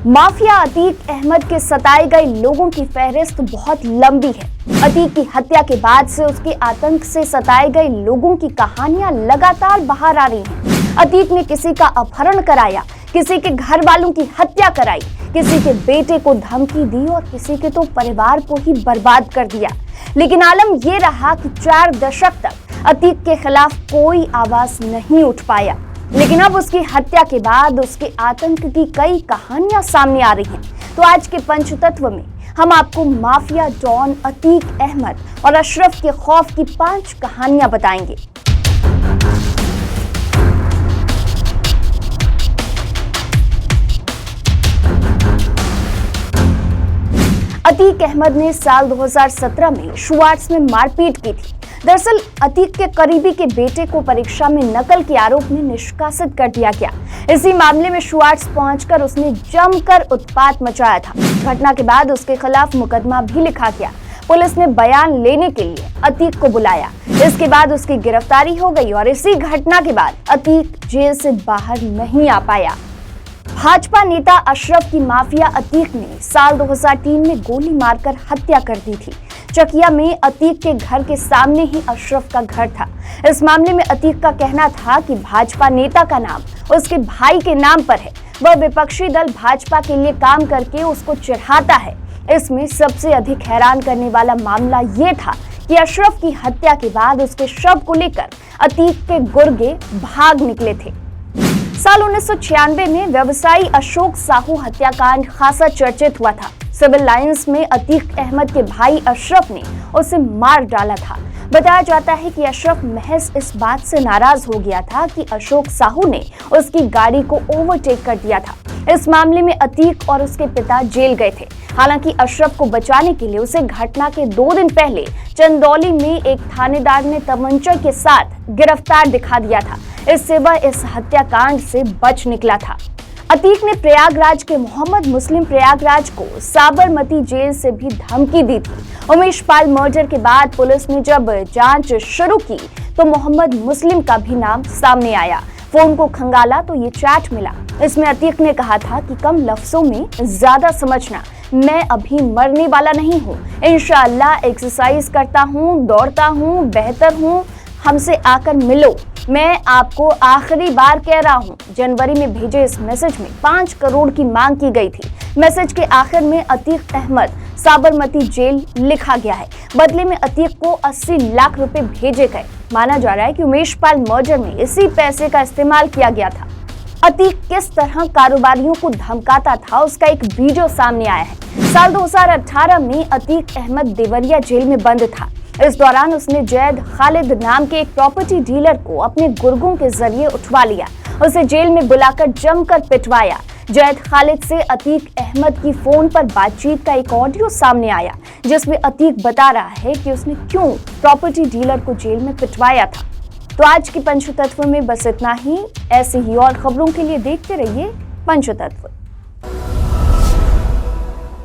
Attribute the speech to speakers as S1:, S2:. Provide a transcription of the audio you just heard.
S1: Mafia Atiq Ahmad के सताए गए लोगों की फहरिस्त बहुत लंबी है। अतीक की हत्या के बाद से उसके आतंक से सताए गए लोगों की कहानियां लगातार बाहर आ रही हैं। अतीक ने किसी का अपहरण कराया, किसी के घर वालों की हत्या कराई, किसी के बेटे को धमकी दी और किसी के तो परिवार को ही बर्बाद कर दिया। लेकिन आलम यह रहा कि 4 दशक तक अतीक के खिलाफ कोई आवाज नहीं उठ पाया। लेकिन अब उसकी हत्या के बाद उसके आतंक की कई कहानियां सामने आ रही हैं। तो आज के पंचतत्व में हम आपको माफिया डॉन अतीक अहमद और अशरफ के खौफ की 5 कहानियां बताएंगे। अतीक अहमद ने साल 2017 में शुवार्ट्स में मारपीट की थी। दरअसल अतीक के करीबी के बेटे को परीक्षा में नकल के आरोप में निष्कासित कर दिया गया। इसी मामले में शुवार्ट्स पहुंचकर उसने जमकर उत्पात मचाया था। घटना के बाद उसके खिलाफ मुकदमा भी लिखा गया। पुलिस ने बयान लेने के लिए अतीक को बुलाया। इसके बाद उसकी गिरफ्तारी हो गई और इसी घटना के बाद अतीक जेल से बाहर नहीं आ पाया। भाजपा नेता अशरफ की माफिया अतीक ने साल 2003 में गोली मारकर हत्या कर दी थी। चकिया में अतीक के घर के सामने ही अशरफ का घर था। इस मामले में अतीक का कहना था कि भाजपा नेता का नाम उसके भाई के नाम पर है। वह विपक्षी दल भाजपा के लिए काम करके उसको चिढ़ाता है। इसमें सबसे अधिक हैरान करने वाला मामला ये था कि अशरफ की हत्या के बाद उसके शव को लेकर अतीक के गुर्गे भाग निकले थे। साल 1996 में व्यवसायी अशोक साहू हत्याकांड खासा चर्चित हुआ था। सिविल लाइंस में अतीक अहमद के भाई अशरफ ने उसे मार डाला था। बताया जाता है कि अशरफ महज इस बात से नाराज हो गया था कि अशोक साहू ने उसकी गाड़ी को ओवरटेक कर दिया था। इस मामले में अतीक और उसके पिता जेल गए थे। हालांकि अशरफ को बचाने के लिए उसे घटना के 2 दिन पहले चंदौली में एक थानेदार ने तमंचा के साथ गिरफ्तार दिखा दिया था। इससे वह इस हत्याकांड से बच निकला था। अतीक ने प्रयागराज के मोहम्मद मुस्लिम प्रयागराज को साबरमती जेल से भी धमकी दी थी। उमेश पाल मर्डर के बाद पुलिस ने जब जांच शुरू की तो मोहम्मद मुस्लिम का भी नाम सामने आया। फोन को खंगाला तो ये चैट मिला। इसमें अतीक ने कहा था कि कम लफ्जों में ज्यादा समझना, मैं अभी मरने वाला नहीं हूँ, इंशाअल्लाह एक्सरसाइज करता हूँ, दौड़ता हूँ, बेहतर हूँ, हमसे आकर मिलो, मैं आपको आखिरी बार कह रहा हूं। जनवरी में भेजे इस मैसेज में 5 करोड़ की मांग की गई थी। मैसेज के आखिर में अतीक अहमद साबरमती जेल लिखा गया है। बदले में अतीक को 80 लाख रुपए भेजे गए। माना जा रहा है कि उमेश पाल मर्डर में इसी पैसे का इस्तेमाल किया गया था। अतीक किस तरह कारोबारियों को धमकाता था, उसका एक वीडियो सामने आया है। साल 2018 में अतीक अहमद देवरिया जेल में बंद था। इस दौरान उसने जैद खालिद नाम के एक प्रॉपर्टी डीलर को अपने गुर्गों के जरिए उठवा लिया। उसे जेल में बुलाकर जमकर पिटवाया। जैद खालिद से अतीक अहमद की फोन पर बातचीत का एक ऑडियो सामने आया, जिसमें अतीक बता रहा है कि उसने क्यों प्रॉपर्टी डीलर को जेल में पिटवाया था। तो आज के पंचतत्व में बस इतना ही। ऐसे ही और खबरों के लिए देखते रहिए पंचतत्व।